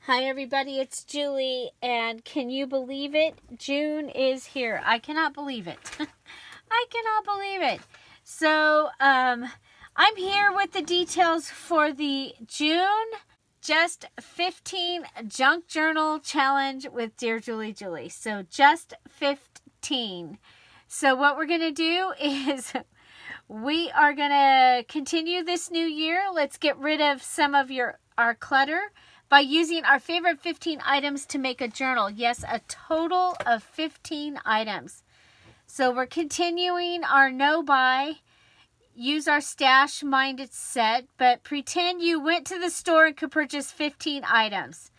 Hi everybody, it's Julie, and can you believe it? June is here. I cannot believe it. I cannot believe it. So, I'm here with the details for the June Just 15 Junk Journal Challenge with Dear Julie. So, just 15. So, what we're going to do is we are going to continue this new year. Let's get rid of some of our clutter by using our favorite 15 items to make a journal. Yes, a total of 15 items. So we're continuing our no buy, use our stash minded set, but pretend you went to the store and could purchase 15 items.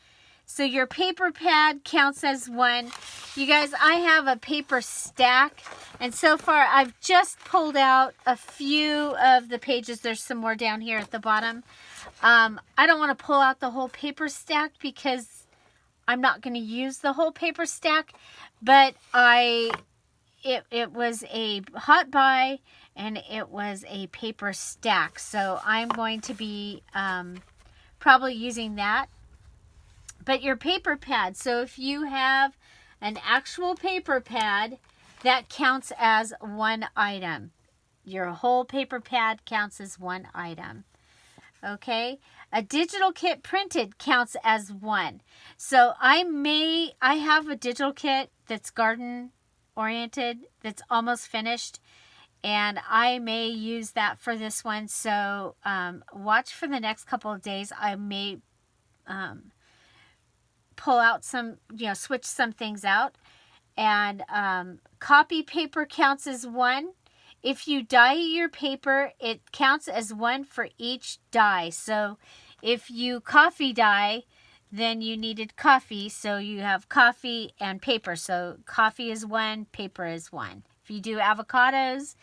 So your paper pad counts as one. You guys, I have a paper stack, and so far I've just pulled out a few of the pages. There's some more down here at the bottom. I don't want to pull out the whole paper stack because I'm not going to use the whole paper stack, but it was a hot buy and it was a paper stack, so I'm going to be probably using that. But your paper pad, so if you have an actual paper pad, that counts as one item. Your whole paper pad counts as one item. Okay, a digital kit printed counts as one. So I have a digital kit that's garden oriented, that's almost finished, and I may use that for this one. So watch for the next couple of days. I may pull out some, switch some things out. And copy paper counts as one. If you dye your paper, it counts as one for each dye. So if you coffee dye, then you needed coffee. So you have coffee and paper. So coffee is one, paper is one. If you do avocados,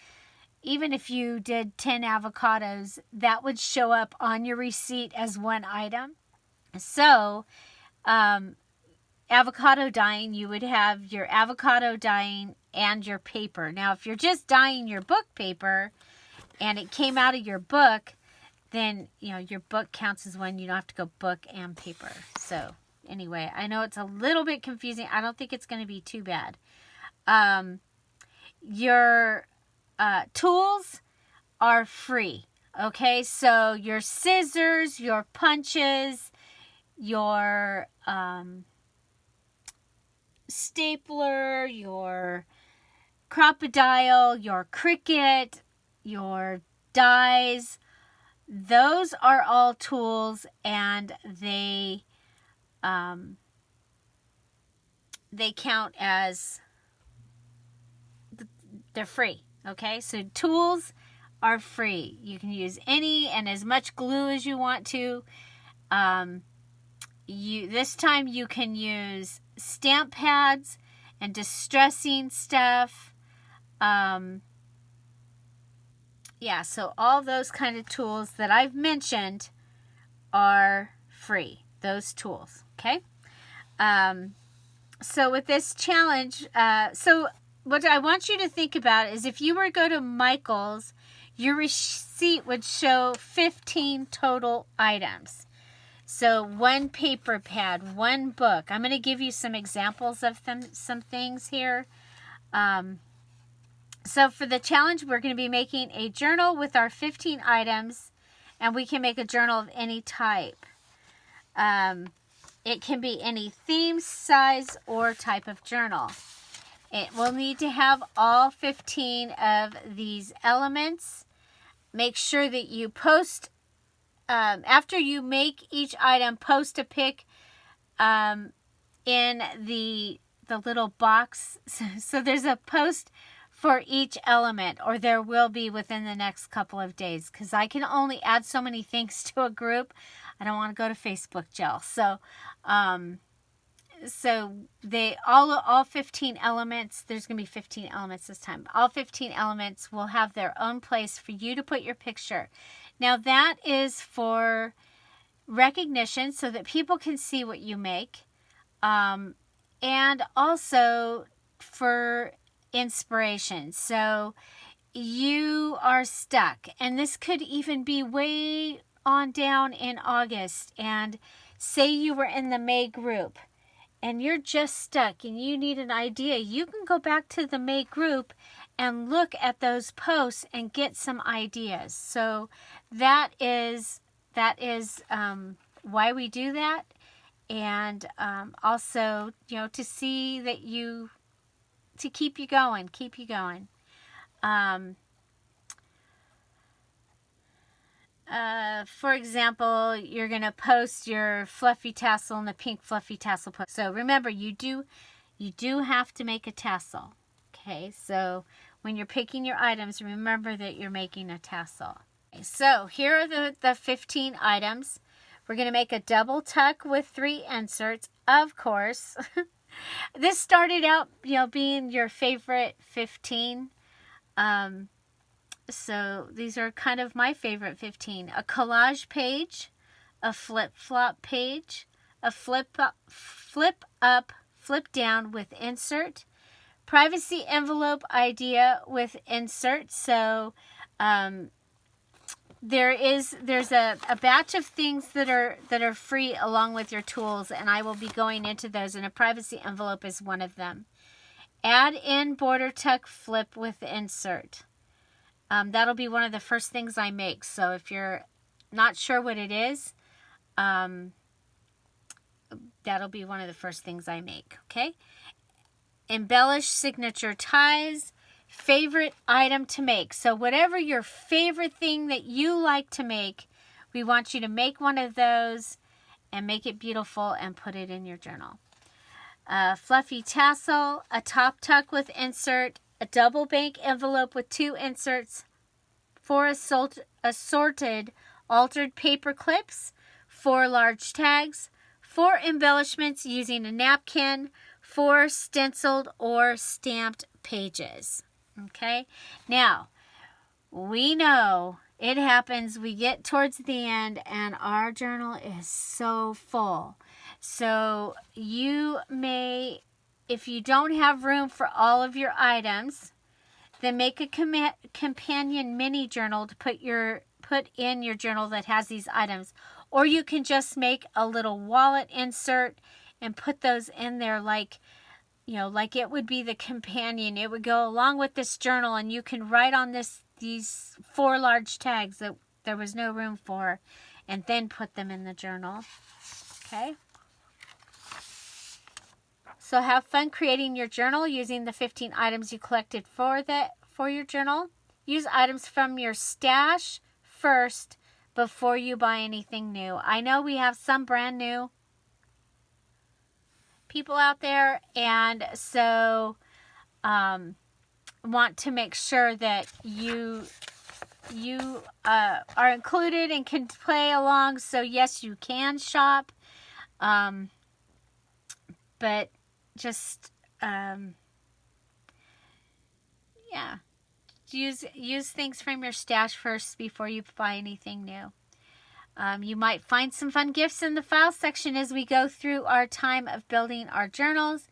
even if you did 10 avocados, that would show up on your receipt as one item. So avocado dyeing, you would have your avocado dyeing and your paper. Now, if you're just dyeing your book paper and it came out of your book, then, your book counts as one. You don't have to go book and paper. So, anyway, I know it's a little bit confusing. I don't think it's going to be too bad. Your tools are free. Okay, so your scissors, your punches, your stapler, your crocodile, your Cricut, your dies, those are all tools, and they count as, they're free. Okay, so tools are free. You can use any and as much glue as you want to. This time you can use stamp pads and distressing stuff. So all those kind of tools that I've mentioned are free. Those tools, okay? So with this challenge, so what I want you to think about is if you were to go to Michael's, your receipt would show 15 total items. So one paper pad, one book. I'm going to give you some examples of some things here. So for the challenge, we're going to be making a journal with our 15 items, and we can make a journal of any type. It can be any theme, size, or type of journal. It will need to have all 15 of these elements. Make sure that you post, after you make each item, post a pic in the little box. So there's a post for each element, or there will be within the next couple of days, because I can only add so many things to a group. I don't want to go to Facebook jail. So they all 15 elements, there's going to be 15 elements this time. All 15 elements will have their own place for you to put your picture. Now that is for recognition, so that people can see what you make, and also for inspiration. So you are stuck, and this could even be way on down in August, and say you were in the May group and you're just stuck and you need an idea, you can go back to the May group and look at those posts and get some ideas. So that is why we do that. And also, you know, to see that to keep you going. For example, you're going to post your fluffy tassel and the pink fluffy tassel post. So remember, you do have to make a tassel. Okay, so when you're picking your items, remember that you're making a tassel. Okay, so here are the 15 items. We're going to make a double tuck with 3 inserts, of course. This started out, you know, being your favorite 15. So these are kind of my favorite 15. A collage page, a flip-flop page, a flip up, flip down with insert, privacy envelope idea with insert. So there's a batch of things that are free along with your tools, and I will be going into those, and a privacy envelope is one of them. Add in border tuck flip with insert. That'll be one of the first things I make. So if you're not sure what it is, that'll be one of the first things I make. Okay. Embellish signature ties. Favorite item to make. So whatever your favorite thing that you like to make, we want you to make one of those and make it beautiful and put it in your journal. Fluffy tassel, a top tuck with insert, a double bank envelope with 2 inserts, 4 assorted altered paper clips, 4 large tags, 4 embellishments using a napkin, 4 stenciled or stamped pages. Okay, now we know it happens. We get towards the end and our journal is so full. So you may, if you don't have room for all of your items, then make a companion mini journal to put in your journal that has these items. Or you can just make a little wallet insert and put those in there like, you know, like it would be the companion. It would go along with this journal, and you can write on these 4 large tags that there was no room for, and then put them in the journal. Okay? So have fun creating your journal using the 15 items you collected for your journal. Use items from your stash first before you buy anything new. I know we have some brand new people out there, and so want to make sure that you are included and can play along. So yes, you can shop, but just yeah, use things from your stash first before you buy anything new. You might find some fun gifts in the file section as we go through our time of building our journals.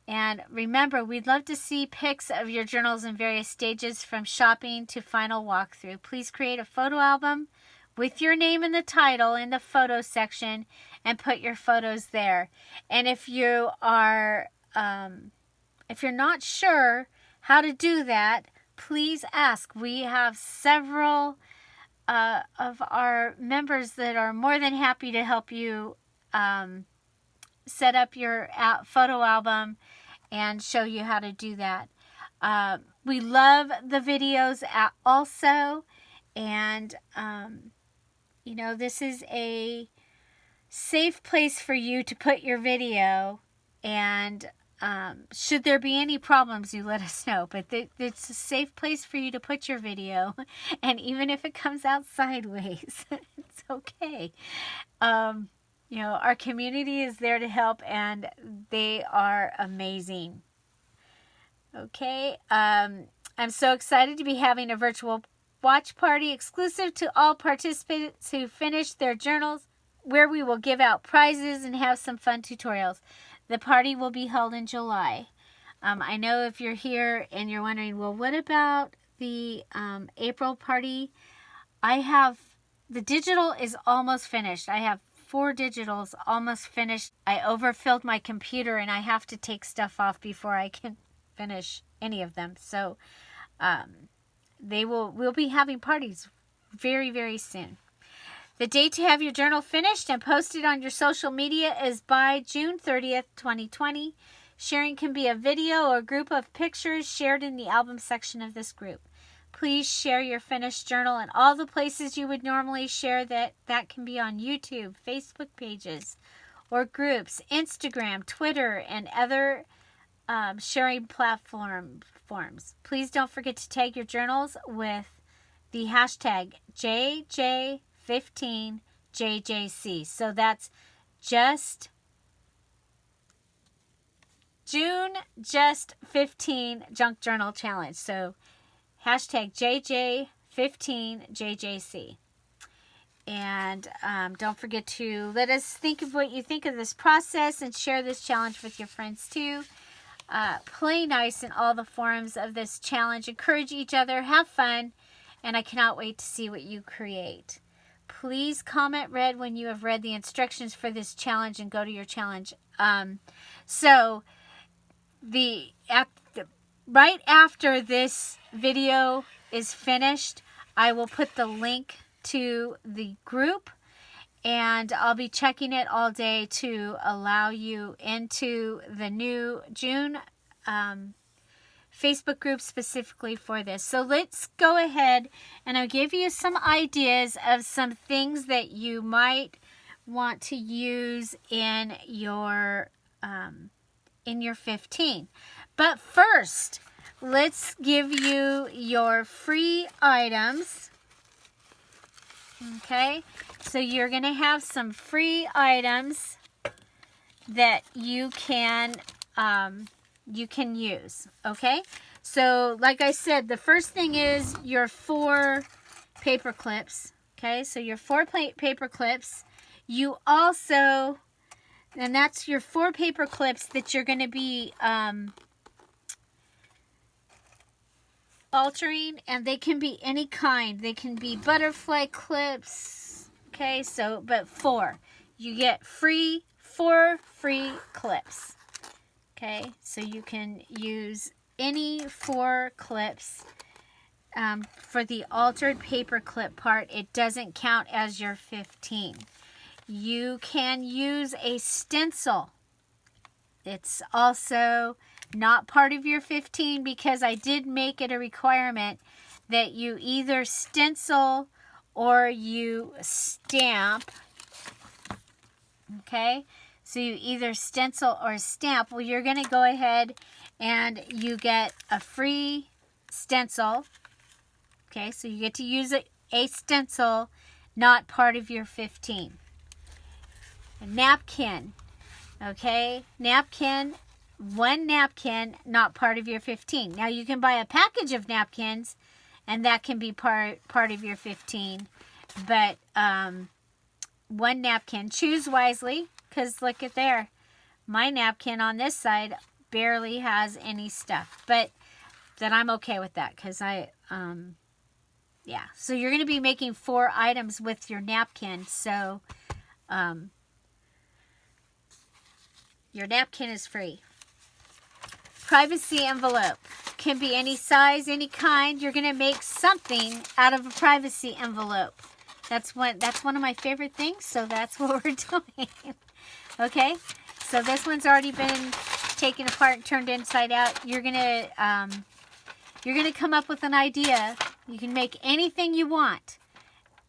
And remember, we'd love to see pics of your journals in various stages from shopping to final walkthrough. Please create a photo album with your name in the title in the photo section and put your photos there. And if you are, if you're not sure how to do that, please ask. We have several of our members that are more than happy to help you set up your photo album and show you how to do that. We love the videos also, and you know, this is a safe place for you to put your video, and should there be any problems, you let us know. But it's a safe place for you to put your video, and even if it comes out sideways, it's okay. You know, our community is there to help, and they are amazing. Okay, I'm so excited to be having a virtual watch party exclusive to all participants who finish their journals, where we will give out prizes and have some fun tutorials. The party will be held in July. I know if you're here and you're wondering, well, what about the April party? The digital is almost finished. I have 4 digitals almost finished. I overfilled my computer and I have to take stuff off before I can finish any of them. So we'll be having parties very, very soon. The date to have your journal finished and posted on your social media is by June 30th, 2020. Sharing can be a video or a group of pictures shared in the album section of this group. Please share your finished journal in all the places you would normally share that. That can be on YouTube, Facebook pages, or groups, Instagram, Twitter, and other sharing platforms. Please don't forget to tag your journals with the hashtag JJ15JJC. So that's just June Just 15 Junk Journal Challenge. So hashtag JJ15JJC. And don't forget to let us think of what you think of this process and share this challenge with your friends too. Play nice in all the forms of this challenge. Encourage each other. Have fun. And I cannot wait to see what you create. Please comment red when you have read the instructions for this challenge and go to your challenge. Right after this video is finished, I will put the link to the group, and I'll be checking it all day to allow you into the new June Facebook group specifically for this. So let's go ahead and I'll give you some ideas of some things that you might want to use in your 15. But first, let's give you your free items. Okay, so you're going to have some free items that you can use. Okay, so like I said, the first thing is your 4 paper clips. Okay, so your 4 paper clips. You also, and that's your 4 paper clips that you're going to be altering, and they can be any kind. They can be butterfly clips. Okay, so but 4. You get 4 free clips. Okay, so you can use any 4 clips for the altered paper clip part. It doesn't count as your 15. You can use a stencil. It's also not part of your 15 because I did make it a requirement that you either stencil or you stamp. Okay, so you either stencil or stamp. Well, you're going to go ahead and you get a free stencil. Okay, so you get to use a stencil, not part of your 15. A napkin. Okay, napkin, 1 napkin, not part of your 15. Now you can buy a package of napkins, and that can be part of your 15. But 1 napkin, choose wisely, because look at there. My napkin on this side barely has any stuff, but then I'm okay with that because yeah. So you're going to be making 4 items with your napkin. So your napkin is free. Privacy envelope. Can be any size, any kind. You're going to make something out of a privacy envelope. That's one of my favorite things, so that's what we're doing. Okay? So this one's already been taken apart and turned inside out. You're going to come up with an idea. You can make anything you want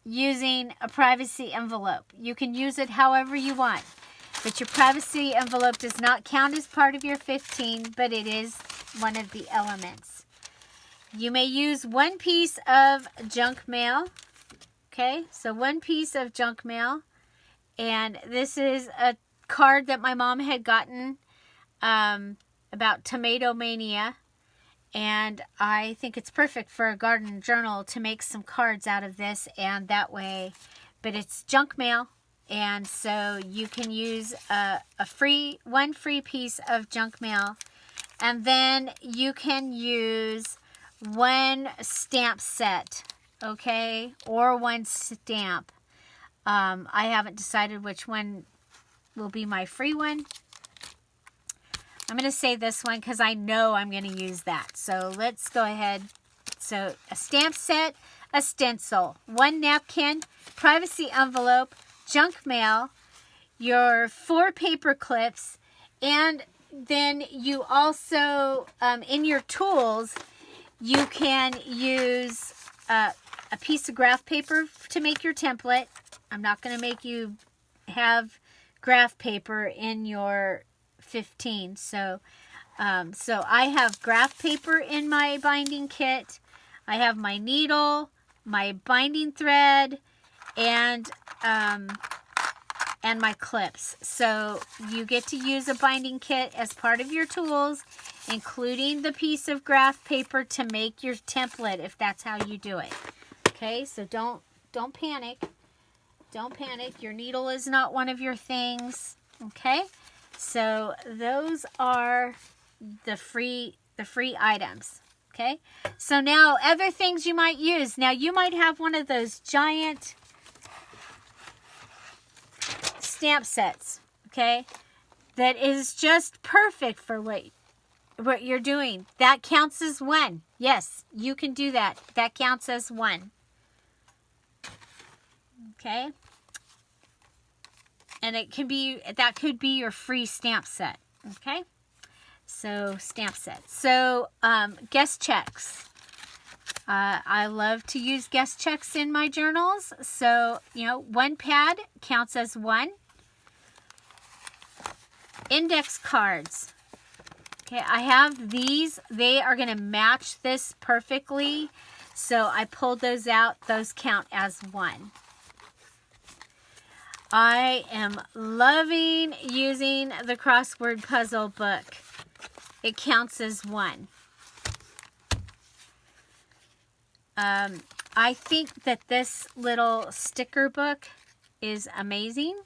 using a privacy envelope. You can use it however you want. But your privacy envelope does not count as part of your 15, but it is one of the elements. You may use 1 piece of junk mail. Okay, so 1 piece of junk mail. And this is a card that my mom had gotten about tomato mania. And I think it's perfect for a garden journal to make some cards out of this. And that way, but it's junk mail. And so you can use one free piece of junk mail. And then you can use 1 stamp set, okay? Or 1 stamp. I haven't decided which one will be my free one. I'm going to say this one because I know I'm going to use that. So let's go ahead. So a stamp set, a stencil, 1 napkin, privacy envelope, junk mail, your 4 paper clips, and then you also, in your tools, you can use a piece of graph paper to make your template. I'm not going to make you have graph paper in your 15. So I have graph paper in my binding kit. I have my needle, my binding thread, and my clips. So you get to use a binding kit as part of your tools, including the piece of graph paper to make your template if that's how you do it. Okay, so don't panic. Don't panic. Your needle is not one of your things. Okay, so those are the free items. Okay, so now other things you might use. Now you might have one of those giant stamp sets, okay, that is just perfect for what you're doing. That counts as 1. Yes, you can do that. That counts as 1. Okay, and that could be your free stamp set. Okay, so stamp set. So guest checks. I love to use guest checks in my journals. So 1 pad counts as 1. Index cards. Okay, I have these. They are going to match this perfectly. So I pulled those out. Those count as 1. I am loving using the crossword puzzle book. It counts as 1. I think that this little sticker book is amazing.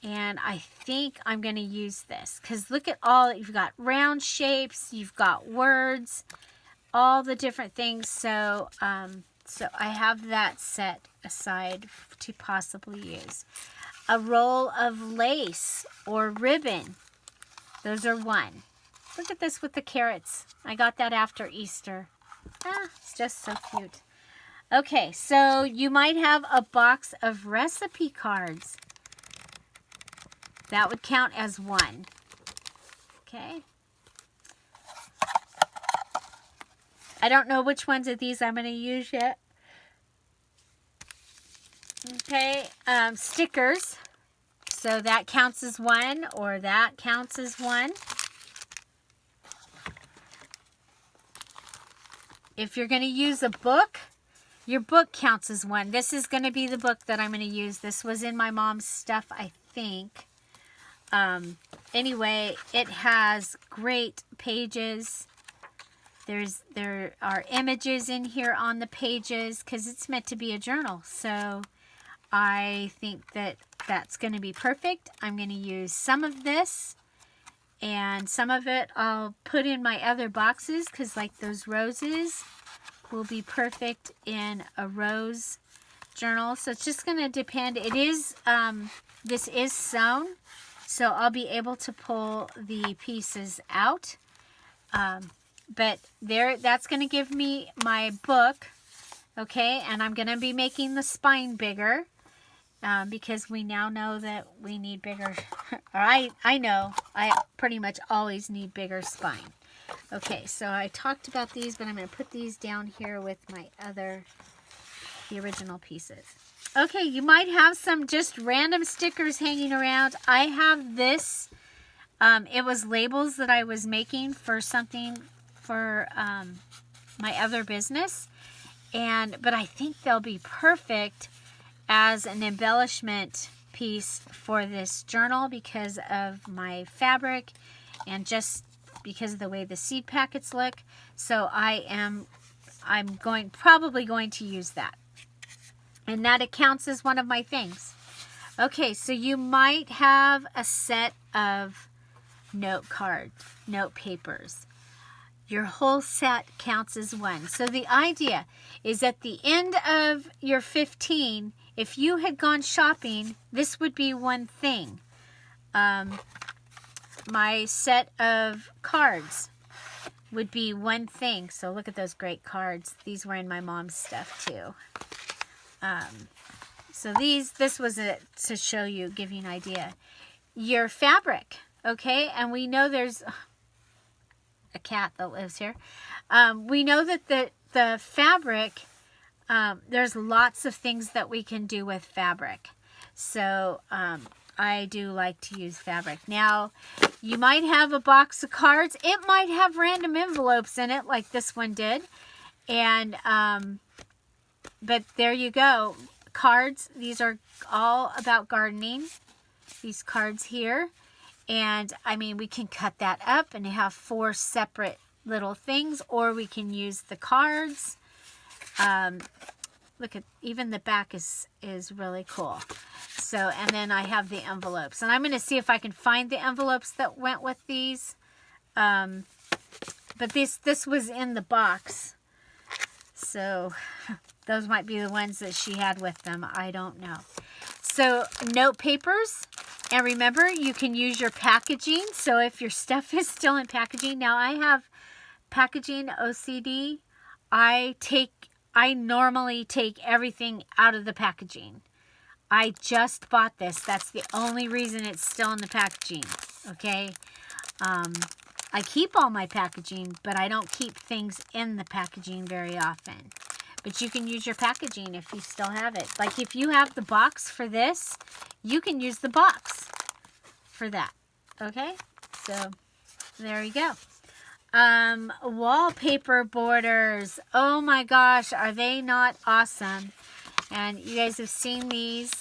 And I think I'm going to use this. Because look at all, you've got round shapes, you've got words, all the different things. So, so I have that set aside to possibly use. A roll of lace or ribbon. Those are 1. Look at this with the carrots. I got that after Easter. It's just so cute. Okay, so you might have a box of recipe cards. That would count as 1. Okay. I don't know which ones of these I'm going to use yet. Okay, stickers. So that counts as 1, or that counts as 1. If you're going to use a book, your book counts as 1. This is going to be the book that I'm going to use. This was in my mom's stuff, I think. Anyway, it has great pages. There are images in here on the pages because it's meant to be a journal. So I think that that's going to be perfect. I'm going to use some of this, and some of it I'll put in my other boxes because like those roses will be perfect in a rose journal. So it's just going to depend. It is, this is sewn, so I'll be able to pull the pieces out. But that's going to give me my book, okay? And I'm going to be making the spine bigger because we now know that we need bigger, or I know I pretty much always need bigger spine. Okay, so I talked about these, but I'm going to put these down here with my the original pieces. Okay, you might have some just random stickers hanging around. I have this. It was labels that I was making for something for my other business, but I think they'll be perfect as an embellishment piece for this journal because of my fabric and just because of the way the seed packets look. So I'm probably going to use that, and that it counts as one of my things. Okay, so you might have a set of note papers. Your whole set counts as 1. So the idea is at the end of your 15, If you had gone shopping, this would be one thing. My set of cards would be one thing. So look at those great cards. These were in my mom's stuff too. So this was to show you, give you an idea. Your fabric, okay? And we know there's a cat that lives here. We know that the fabric, there's lots of things that we can do with fabric. So I do like to use fabric. Now, you might have a box of cards. It might have random envelopes in it like this one did. And, but there you go. Cards, these are all about gardening. These cards here. And, I mean, we can cut that up and have 4 separate little things. Or we can use the cards. Look at, even the back is really cool. So, and then I have the envelopes. And I'm going to see if I can find the envelopes that went with these. But this was in the box. So, those might be the ones that she had with them. I don't know. So, note papers. And remember, you can use your packaging. So, if your stuff is still in packaging. Now, I have packaging OCD. I normally take everything out of the packaging. I just bought this. That's the only reason it's still in the packaging. Okay. I keep all my packaging, but I don't keep things in the packaging very often. But you can use your packaging if you still have it. Like if you have the box for this, you can use the box for that. Okay. So there you go. Wallpaper borders. Oh my gosh, are they not awesome? And you guys have seen these.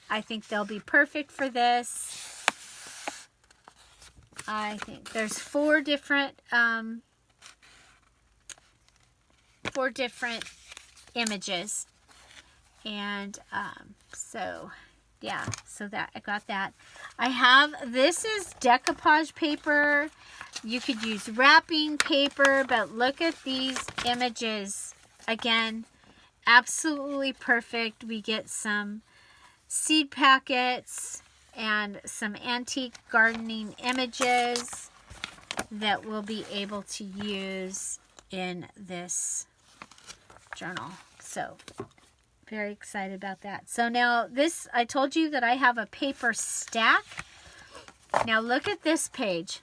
I think they'll be perfect for this. I think there's 4 different images. And so yeah, so that I got that. I have, this is decoupage paper. You could use wrapping paper, but look at these images. Again, absolutely perfect. We get some seed packets and some antique gardening images that we'll be able to use in this journal. So, very excited about that. So now this, I told you that I have a paper stack. Now look at this page.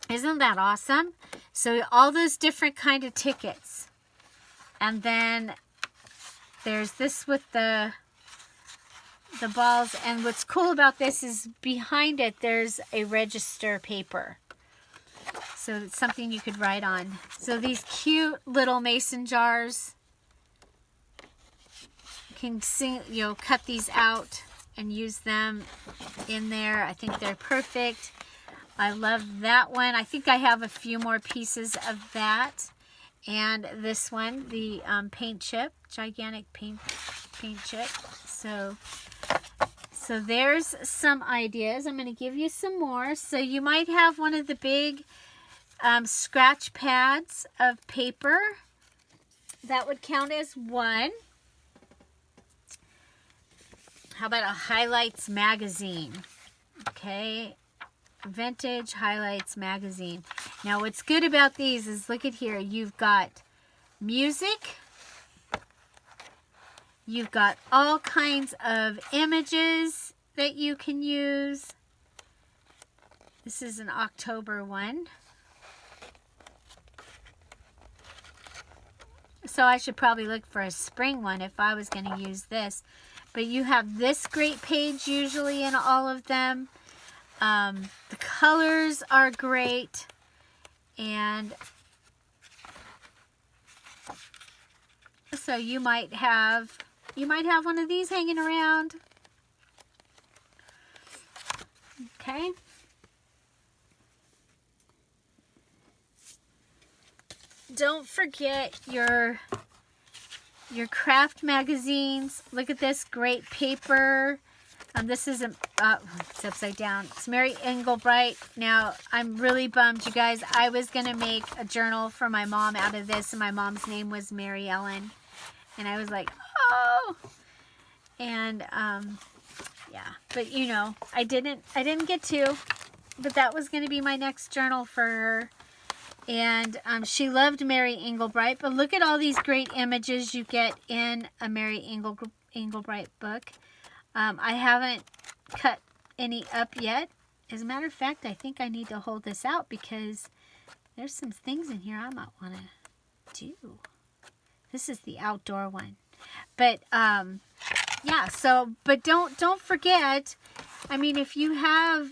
Isn't that awesome? So all those different kind of tickets. And then there's this with the balls. And what's cool about this is behind it, there's a register paper. So it's something you could write on. So these cute little mason jars. Can cut these out and use them in there. I think they're perfect. I love that one. I think I have a few more pieces of that. And this one, the paint chip, gigantic paint chip. So there's some ideas. I'm going to give you some more. So you might have one of the big scratch pads of paper. That would count as one. How about a highlights magazine? Okay, vintage highlights magazine. Now what's good about these is, look at here, you've got music, you've got all kinds of images that you can use. This is an October one. So I should probably look for a spring one if I was going to use this. But you have this great page usually in all of them. The colors are great. And so you might have one of these hanging around. Okay. Don't forget your craft magazines. Look at this great paper. This is it's upside down. It's Mary Engelbright. Now, I'm really bummed, you guys. I was going to make a journal for my mom out of this, and my mom's name was Mary Ellen. And I was like, Oh, and yeah, but you know, I didn't get to, but that was going to be my next journal for her. And she loved Mary Englebright, but look at all these great images you get in a Mary Englebright book. I haven't cut any up yet. As a matter of fact, I think I need to hold this out because there's some things in here I might want to do. This is the outdoor one. But yeah, so but don't forget, I mean, if you have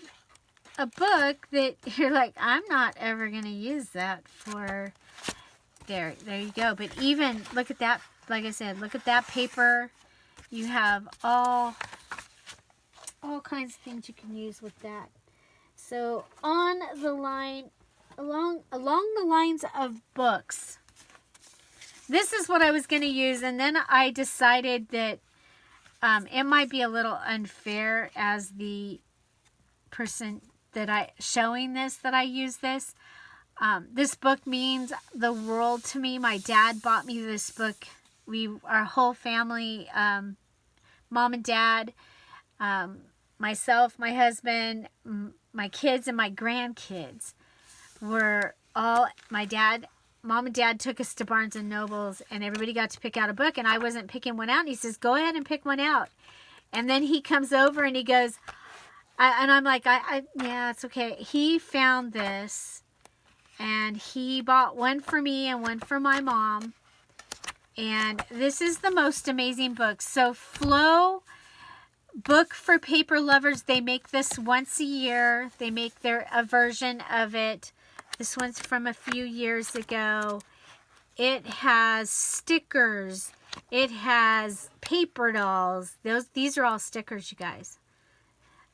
a book that you're like, I'm not ever going to use that for, there you go. But even look at that, like I said, look at that paper. You have all kinds of things you can use with that. So on the line, along the lines of books, this is what I was going to use, and then I decided that it might be a little unfair as the person that showing this, that I use this. This book means the world to me. My dad bought me this book. Our whole family, mom and dad, myself, my husband, my kids, and my grandkids were all, mom and dad took us to Barnes and Nobles, and everybody got to pick out a book, and I wasn't picking one out, and he says, go ahead and pick one out. And then he comes over and he goes, and I'm like, yeah, it's okay. He found this, and he bought one for me and one for my mom. And this is the most amazing book. So Flow Book for Paper Lovers, they make this once a year. They make a version of it. This one's from a few years ago. It has stickers. It has paper dolls. These are all stickers, you guys.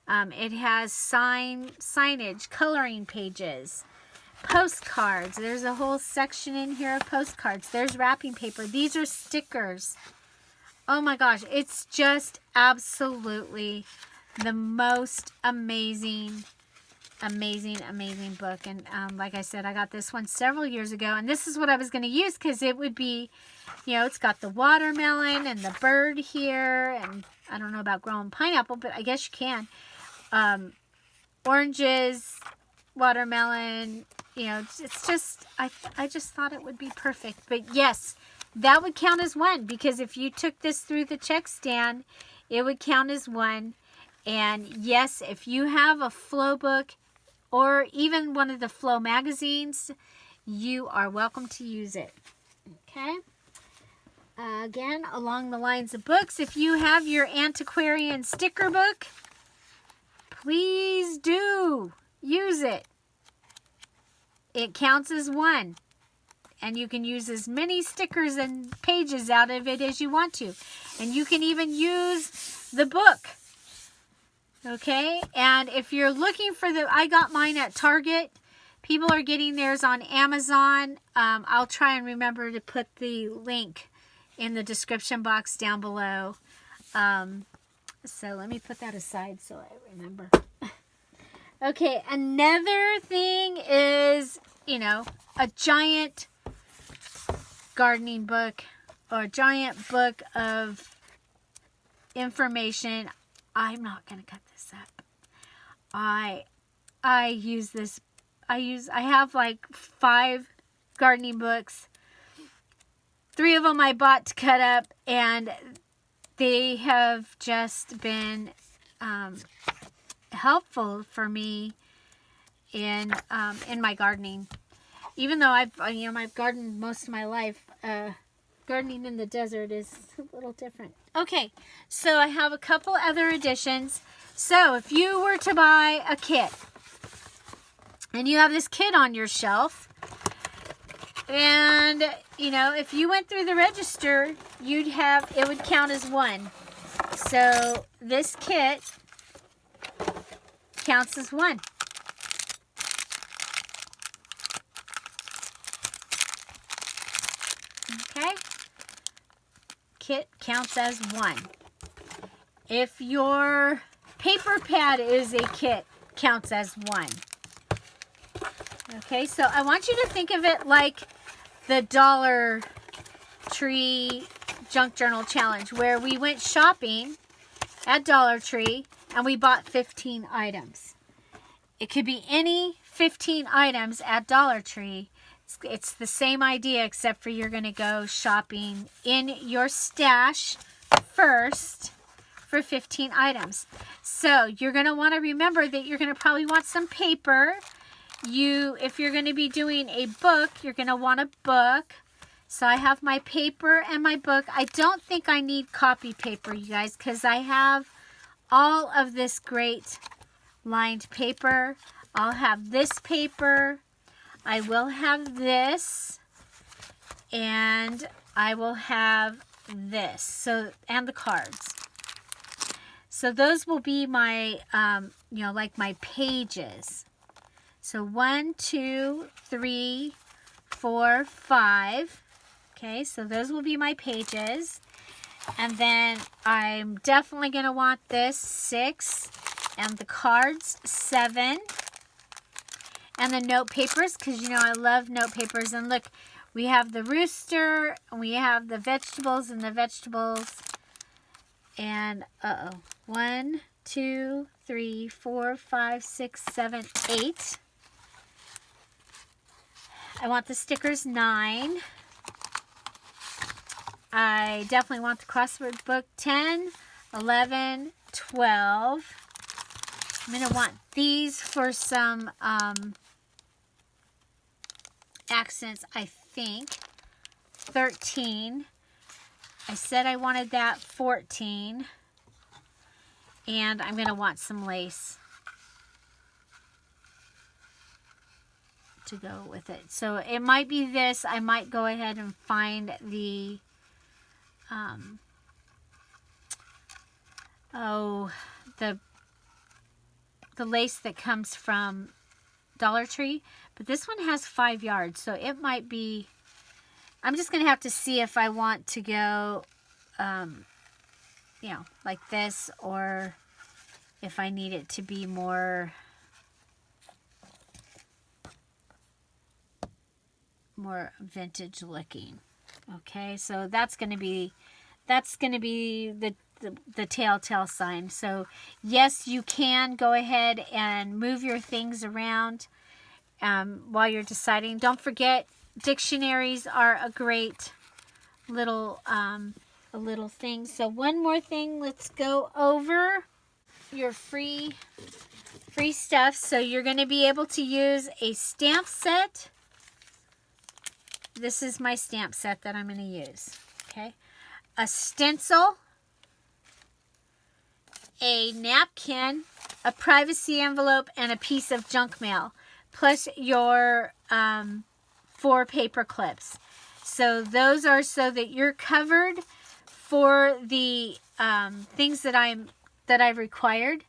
It has signage, coloring pages, postcards. There's a whole section in here of postcards. There's wrapping paper. These are stickers. Oh my gosh, it's just absolutely the most amazing book. And like I said, I got this one several years ago, and this is what I was going to use because it would be, you know, it's got the watermelon and the bird here, and I don't know about growing pineapple, but I guess you can. Oranges, watermelon, you know, it's just, I just thought it would be perfect. But yes, that would count as one, because if you took this through the check stand, it would count as one. And yes, if you have a Flow book or even one of the Flow magazines, you are welcome to use it. Okay. Again, along the lines of books, if you have your antiquarian sticker book, please do use it. It counts as one. And you can use as many stickers and pages out of it as you want to. And you can even use the book. Okay? And if you're looking for I got mine at Target. People are getting theirs on Amazon. I'll try and remember to put the link in the description box down below. So let me put that aside so I remember. Okay, another thing is, you know, a giant gardening book or a giant book of information. I'm not going to cut this up. I use this. I have like 5 gardening books. 3 of them I bought to cut up, and they have just been helpful for me in my gardening. Even though I've gardened most of my life, gardening in the desert is a little different. Okay, so I have a couple other additions. So if you were to buy a kit, and you have this kit on your shelf, and you know, if you went through the register, it would count as one. So this kit counts as one. Okay? Kit counts as one. If your paper pad is a kit, counts as one. Okay, so I want you to think of it like the Dollar Tree junk journal challenge where we went shopping at Dollar Tree and we bought 15 items. It could be any 15 items at Dollar Tree. It's the same idea, except for you're going to go shopping in your stash first for 15 items. So you're going to want to remember that you're going to probably want some paper. If you're going to be doing a book, you're going to want a book. So I have my paper and my book. I don't think I need copy paper, you guys, because I have all of this great lined paper. I'll have this paper. I will have this. And I will have this. So, and the cards. So those will be my, like my pages. So 1, 2, 3, 4, 5. Okay, so those will be my pages. And then I'm definitely going to want this 6. And the cards 7. And the note papers, because I love note papers. And look, we have the rooster. And we have the vegetables and the vegetables. And 1, 2, 3, 4, 5, 6, 7, 8. I want the stickers 9. I definitely want the crossword book 10, 11, 12. I'm going to want these for some accents, I think. 13. I said I wanted that 14. And I'm going to want some lace to go with it. So it might be this. I might go ahead and find the the lace that comes from Dollar Tree, but this one has 5 yards, so it might be, I'm just gonna have to see if I want to go like this, or if I need it to be more vintage looking. Okay, so that's gonna be the telltale sign. So yes, you can go ahead and move your things around while you're deciding. Don't forget, dictionaries are a great little thing. So one more thing, let's go over your free stuff. So you're going to be able to use a stamp set. This is my stamp set that I'm going to use. Okay, a stencil, a napkin, a privacy envelope, and a piece of junk mail, plus your 4 paper clips. So those are so that you're covered for the things that I've required.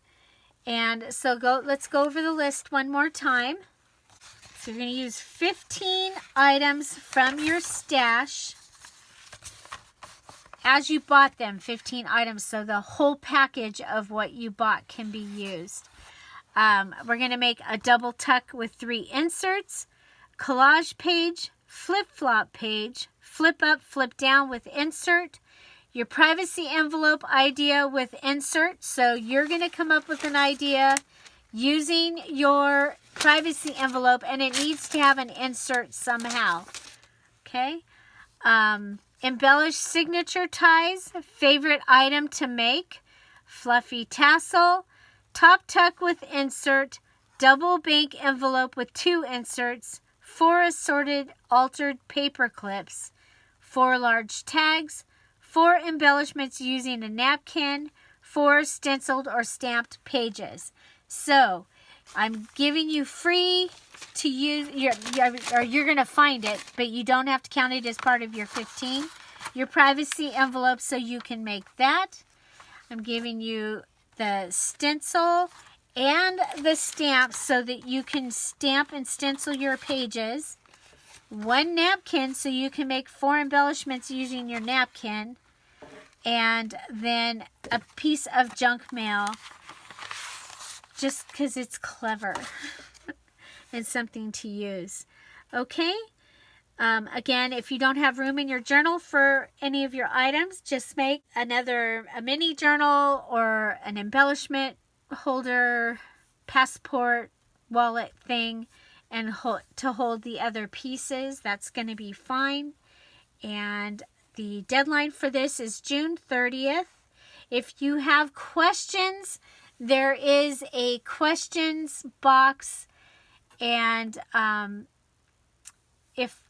And so let's go over the list one more time. So you're going to use 15 items from your stash as you bought them, 15 items. So the whole package of what you bought can be used. We're going to make a double tuck with 3 inserts, collage page, flip-flop page, flip up, flip down with insert, your privacy envelope idea with insert. So you're going to come up with an idea using your privacy envelope, and it needs to have an insert somehow. Okay. Embellish signature ties, favorite item to make, fluffy tassel, top tuck with insert, double bank envelope with 2 inserts, 4 assorted altered paper clips, 4 large tags, 4 embellishments using a napkin, 4 stenciled or stamped pages. So I'm giving you free to use, you're going to find it, but you don't have to count it as part of your 15. Your privacy envelope, so you can make that. I'm giving you the stencil and the stamp so that you can stamp and stencil your pages. 1 napkin so you can make 4 embellishments using your napkin. And then a piece of junk mail, just because it's clever and something to use. Okay? Again, if you don't have room in your journal for any of your items, just make a mini journal or an embellishment holder, passport, wallet thing, and to hold the other pieces. That's going to be fine. And the deadline for this is June 30th. If you have questions, there is a questions box, and if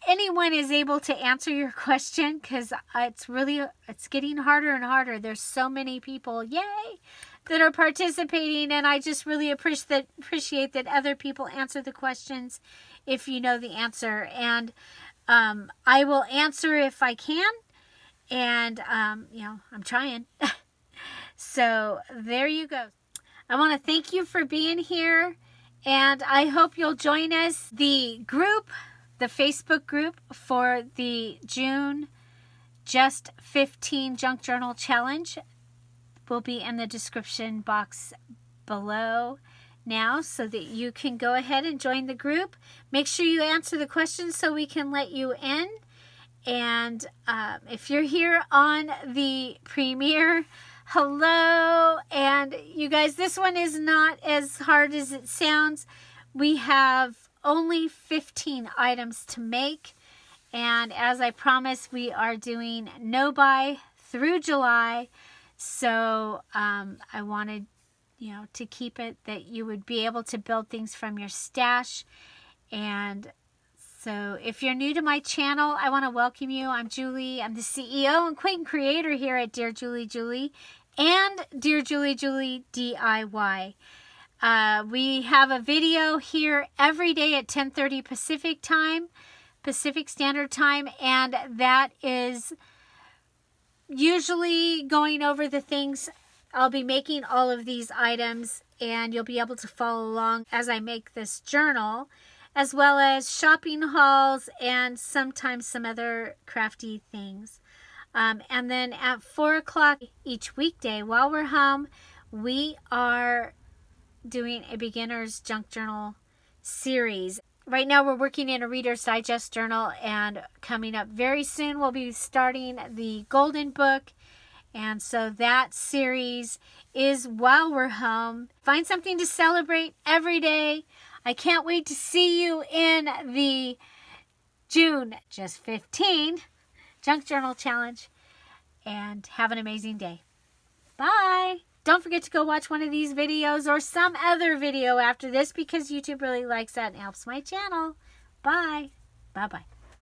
anyone is able to answer your question, because it's getting harder and harder. There's so many people, yay, that are participating, and I just really appreciate that other people answer the questions if you know the answer. And I will answer if I can, and I'm trying. So there you go. I want to thank you for being here, and I hope you'll join us. The Facebook group for the June Just 15 Junk Journal Challenge will be in the description box below now, so that you can go ahead and join the group. Make sure you answer the questions so we can let you in. And if you're here on the premiere, hello. And you guys, this one is not as hard as it sounds. We have only 15 items to make, and as I promised, we are doing no buy through July. So I wanted to keep it that you would be able to build things from your stash. And so if you're new to my channel, I want to welcome you. I'm Julie. I'm the CEO and Queen Creator here at Dear Julie Julie and Dear Julie Julie DIY. We have a video here every day at 10:30 Pacific Standard Time, and that is usually going over the things. I'll be making all of these items, and you'll be able to follow along as I make this journal, as well as shopping hauls and sometimes some other crafty things. And then at 4 o'clock each weekday while we're home, we are doing a beginner's junk journal series. Right now we're working in a Reader's Digest journal, and coming up very soon we'll be starting the Golden Book. And so that series is while we're home. Find something to celebrate every day. I can't wait to see you in the June Just 15 Junk Journal Challenge, and have an amazing day. Bye. Don't forget to go watch one of these videos or some other video after this, because YouTube really likes that and helps my channel. Bye. Bye-bye.